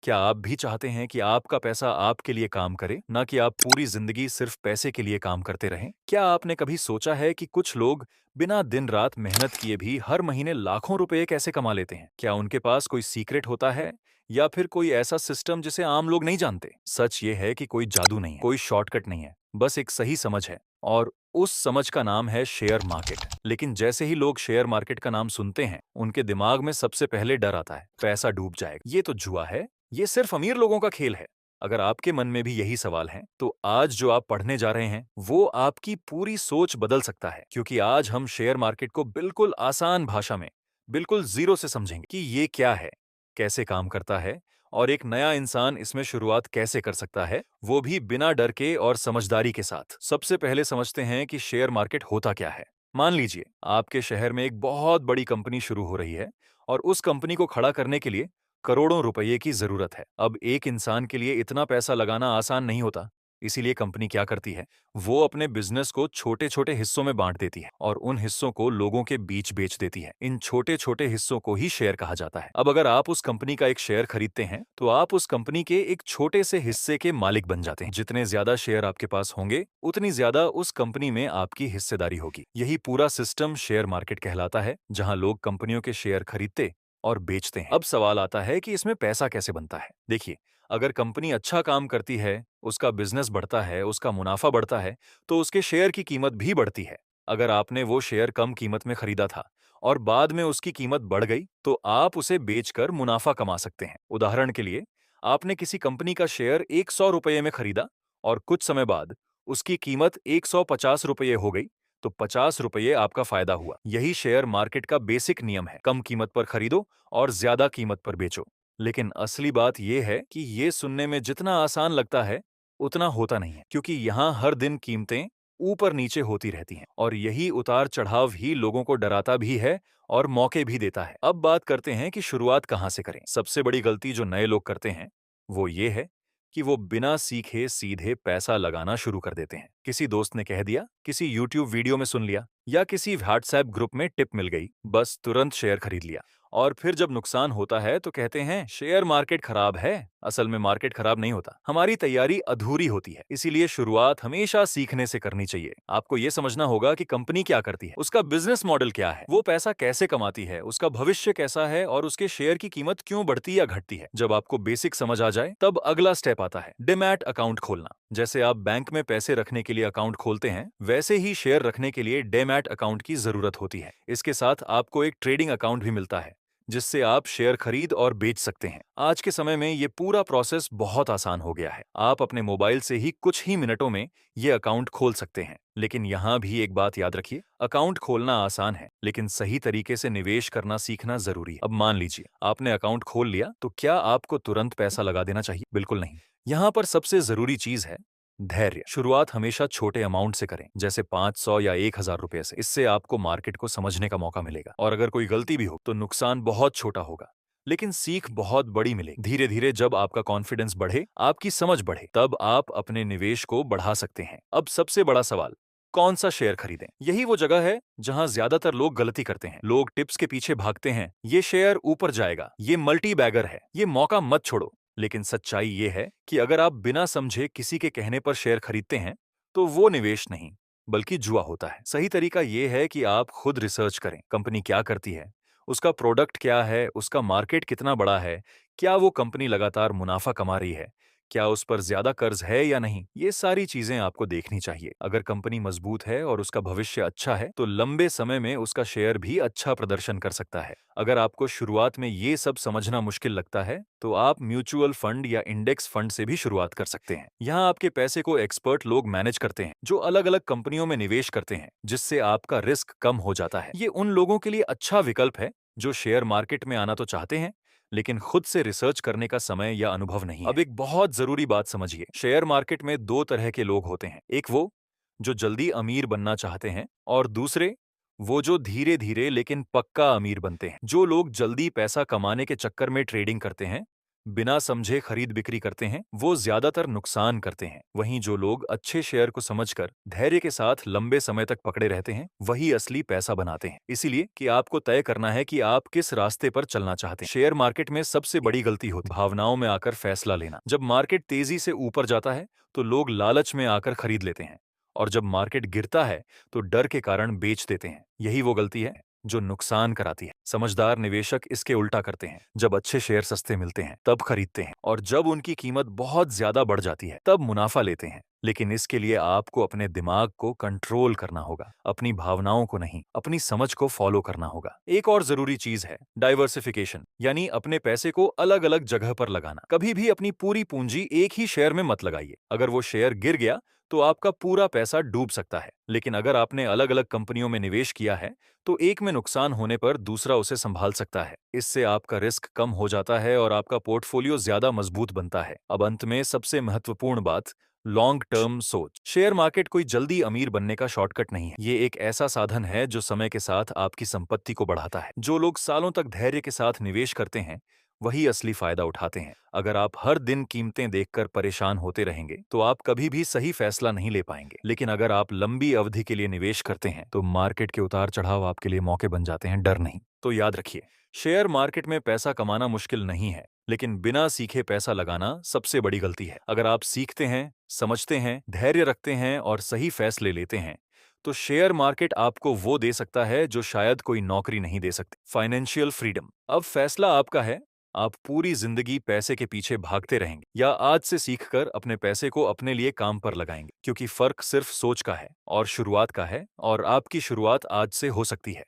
क्या आप भी चाहते हैं कि आपका पैसा आपके लिए काम करे, ना कि आप पूरी जिंदगी सिर्फ पैसे के लिए काम करते रहें? क्या आपने कभी सोचा है कि कुछ लोग बिना दिन रात मेहनत किए भी हर महीने लाखों रुपए कैसे कमा लेते हैं? क्या उनके पास कोई सीक्रेट होता है या फिर कोई ऐसा सिस्टम जिसे आम लोग नहीं जानते? सच ये है कि कोई जादू नहीं है, कोई शॉर्टकट नहीं है, बस एक सही समझ है और उस समझ का नाम है शेयर मार्केट। लेकिन जैसे ही लोग शेयर मार्केट का नाम सुनते हैं, उनके दिमाग में सबसे पहले डर आता है, पैसा डूब जाएगा, ये तो जुआ है, ये सिर्फ अमीर लोगों का खेल है। अगर आपके मन में भी यही सवाल है, तो आज जो आप पढ़ने जा रहे हैं, वो आपकी पूरी सोच बदल सकता है, क्योंकि आज हम शेयर मार्केट को बिल्कुल आसान भाषा में, बिल्कुल जीरो से समझेंगे कि ये क्या है, कैसे काम करता है और एक नया इंसान इसमें शुरुआत कैसे कर सकता है, वो भी बिना डर के और समझदारी के साथ। सबसे पहले समझते हैं कि शेयर मार्केट होता क्या है। मान लीजिए, आपके शहर में एक बहुत बड़ी कंपनी शुरू हो रही है और उस कंपनी को खड़ा करने के लिए करोड़ों रुपए की जरूरत है। अब एक इंसान के लिए इतना पैसा लगाना आसान नहीं होता। इसीलिए कंपनी क्या करती है, वो अपने बिजनेस को छोटे छोटे हिस्सों में बांट देती है और उन हिस्सों को लोगों के बीच बेच देती है। इन छोटे छोटे हिस्सों को ही शेयर कहा जाता है। अब अगर आप उस कंपनी का एक शेयर खरीदते हैं, तो आप उस कंपनी के एक छोटे से हिस्से के मालिक बन जाते हैं। जितने ज्यादा शेयर आपके पास होंगे, उतनी ज्यादा उस कंपनी में आपकी हिस्सेदारी होगी। यही पूरा सिस्टम शेयर मार्केट कहलाता है, जहां लोग कंपनियों के शेयर खरीदते और बेचते हैं। अब सवाल आता है कि इसमें पैसा कैसे बनता है। देखिए, अगर कंपनी अच्छा काम करती है, उसका बिजनेस बढ़ता है, उसका मुनाफा बढ़ता है, तो उसके शेयर की कीमत भी बढ़ती है। अगर आपने वो शेयर कम कीमत में खरीदा था और बाद में उसकी कीमत बढ़ गई, तो आप उसे बेचकर मुनाफा कमा सकते हैं। उदाहरण के लिए, आपने किसी कंपनी का शेयर 100 रुपये में खरीदा और कुछ समय बाद उसकी कीमत 150 रुपये हो गई, तो 50 रुपये आपका फायदा हुआ। यही शेयर मार्केट का बेसिक नियम है, कम कीमत पर खरीदो और ज्यादा कीमत पर बेचो। लेकिन असली बात यह है कि ये सुनने में जितना आसान लगता है, उतना होता नहीं है, क्योंकि यहाँ हर दिन कीमतें ऊपर नीचे होती रहती हैं और यही उतार चढ़ाव ही लोगों को डराता भी है और मौके भी देता है। अब बात करते हैं कि शुरुआत कहाँ से करें। सबसे बड़ी गलती जो नए लोग करते हैं, वो ये है कि वो बिना सीखे सीधे पैसा लगाना शुरू कर देते हैं। किसी दोस्त ने कह दिया, किसी यूट्यूब वीडियो में सुन लिया या किसी व्हाट्सएप ग्रुप में टिप मिल गई, बस तुरंत शेयर खरीद लिया। और फिर जब नुकसान होता है तो कहते हैं शेयर मार्केट खराब है। असल में मार्केट खराब नहीं होता, हमारी तैयारी अधूरी होती है। इसीलिए शुरुआत हमेशा सीखने से करनी चाहिए। आपको ये समझना होगा कि कंपनी क्या करती है, उसका बिजनेस मॉडल क्या है, वो पैसा कैसे कमाती है, उसका भविष्य कैसा है और उसके शेयर की कीमत क्यों बढ़ती या घटती है। जब आपको बेसिक समझ आ जाए, तब अगला स्टेप आता है डिमैट अकाउंट खोलना। जैसे आप बैंक में पैसे रखने के लिए अकाउंट खोलते हैं, वैसे ही शेयर रखने के लिए डेमैट अकाउंट की जरूरत होती है। इसके साथ आपको एक ट्रेडिंग अकाउंट भी मिलता है, जिससे आप शेयर खरीद और बेच सकते हैं। आज के समय में ये पूरा प्रोसेस बहुत आसान हो गया है। आप अपने मोबाइल से ही कुछ ही मिनटों में ये अकाउंट खोल सकते हैं। लेकिन यहाँ भी एक बात याद रखिए, अकाउंट खोलना आसान है, लेकिन सही तरीके से निवेश करना सीखना जरूरी है। अब मान लीजिए आपने अकाउंट खोल लिया, तो क्या आपको तुरंत पैसा लगा देना चाहिए? बिल्कुल नहीं। यहाँ पर सबसे जरूरी चीज है धैर्य। शुरुआत हमेशा छोटे अमाउंट से करें, जैसे 500 या 1000 रुपए से। इससे आपको मार्केट को समझने का मौका मिलेगा और अगर कोई गलती भी हो तो नुकसान बहुत छोटा होगा, लेकिन सीख बहुत बड़ी मिलेगी। धीरे धीरे जब आपका कॉन्फिडेंस बढ़े, आपकी समझ बढ़े, तब आप अपने निवेश को बढ़ा सकते हैं। अब सबसे बड़ा सवाल, कौन सा शेयर खरीदें? यही वो जगह है जहां ज्यादातर लोग गलती करते हैं। लोग टिप्स के पीछे भागते हैं, ये शेयर ऊपर जाएगा, ये मल्टी बैगर है, ये मौका मत छोड़ो। लेकिन सच्चाई ये है कि अगर आप बिना समझे किसी के कहने पर शेयर खरीदते हैं, तो वो निवेश नहीं, बल्कि जुआ होता है। सही तरीका ये है कि आप खुद रिसर्च करें, कंपनी क्या करती है, उसका प्रोडक्ट क्या है, उसका मार्केट कितना बड़ा है, क्या वो कंपनी लगातार मुनाफा कमा रही है, क्या उस पर ज्यादा कर्ज है या नहीं, ये सारी चीजें आपको देखनी चाहिए। अगर कंपनी मजबूत है और उसका भविष्य अच्छा है, तो लंबे समय में उसका शेयर भी अच्छा प्रदर्शन कर सकता है। अगर आपको शुरुआत में ये सब समझना मुश्किल लगता है, तो आप म्यूचुअल फंड या इंडेक्स फंड से भी शुरुआत कर सकते हैं। यहाँ आपके पैसे को एक्सपर्ट लोग मैनेज करते हैं, जो अलग अलग कंपनियों में निवेश करते हैं, जिससे आपका रिस्क कम हो जाता है। ये उन लोगों के लिए अच्छा विकल्प है जो शेयर मार्केट में आना तो चाहते हैं, लेकिन खुद से रिसर्च करने का समय या अनुभव नहीं है। अब एक बहुत जरूरी बात समझिए, शेयर मार्केट में दो तरह के लोग होते हैं। एक वो जो जल्दी अमीर बनना चाहते हैं और दूसरे वो जो धीरे धीरे लेकिन पक्का अमीर बनते हैं। जो लोग जल्दी पैसा कमाने के चक्कर में ट्रेडिंग करते हैं, बिना समझे खरीद बिक्री करते हैं वो ज्यादातर नुकसान करते हैं। वहीं जो लोग अच्छे शेयर को समझकर धैर्य के साथ लंबे समय तक पकड़े रहते हैं वही असली पैसा बनाते हैं। इसीलिए कि आपको तय करना है कि आप किस रास्ते पर चलना चाहते हैं। शेयर मार्केट में सबसे बड़ी गलती होती है भावनाओं में आकर फैसला लेना। जब मार्केट तेजी से ऊपर जाता है तो लोग लालच में आकर खरीद लेते हैं, और जब मार्केट गिरता है तो डर के कारण बेच देते हैं। यही वो गलती है जो नुकसान कराती है। समझदार निवेशक इसके उल्टा करते हैं। जब अच्छे शेयर सस्ते मिलते हैं तब खरीदते हैं, और जब उनकी कीमत बहुत ज्यादा बढ़ जाती है तब मुनाफा लेते हैं। लेकिन इसके लिए आपको अपने दिमाग को कंट्रोल करना होगा, अपनी भावनाओं को नहीं, अपनी समझ को फॉलो करना होगा। एक और जरूरी चीज है डाइवर्सिफिकेशन, यानी अपने पैसे को अलग अलग जगह पर लगाना। कभी भी अपनी पूरी पूंजी एक ही शेयर में मत लगाइए। अगर वो शेयर गिर गया तो आपका पूरा पैसा डूब सकता है। लेकिन अगर आपने अलग अलग कंपनियों में निवेश किया है तो एक में नुकसान होने पर दूसरा उसे संभाल सकता है। इससे आपका रिस्क कम हो जाता है और आपका पोर्टफोलियो ज्यादा मजबूत बनता है। अब अंत में सबसे महत्वपूर्ण बात, लॉन्ग टर्म सोच। शेयर मार्केट कोई जल्दी अमीर बनने का शॉर्टकट नहीं है। ये एक ऐसा साधन है जो समय के साथ आपकी संपत्ति को बढ़ाता है। जो लोग सालों तक धैर्य के साथ निवेश करते हैं वही असली फायदा उठाते हैं। अगर आप हर दिन कीमतें देखकर परेशान होते रहेंगे तो आप कभी भी सही फैसला नहीं ले पाएंगे। लेकिन अगर आप लंबी अवधि के लिए निवेश करते हैं तो मार्केट के उतार चढ़ाव आपके लिए मौके बन जाते हैं, डर नहीं। तो याद रखिए, शेयर मार्केट में पैसा कमाना मुश्किल नहीं है, लेकिन बिना सीखे पैसा लगाना सबसे बड़ी गलती है। अगर आप सीखते हैं, समझते हैं, धैर्य रखते हैं और सही फैसले लेते हैं तो शेयर मार्केट आपको वो दे सकता है जो शायद कोई नौकरी नहीं दे सकती, फाइनेंशियल फ्रीडम। अब फैसला आपका है, आप पूरी जिंदगी पैसे के पीछे भागते रहेंगे या आज से सीखकर अपने पैसे को अपने लिए काम पर लगाएंगे। क्योंकि फर्क सिर्फ सोच का है और शुरुआत का है, और आपकी शुरुआत आज से हो सकती है।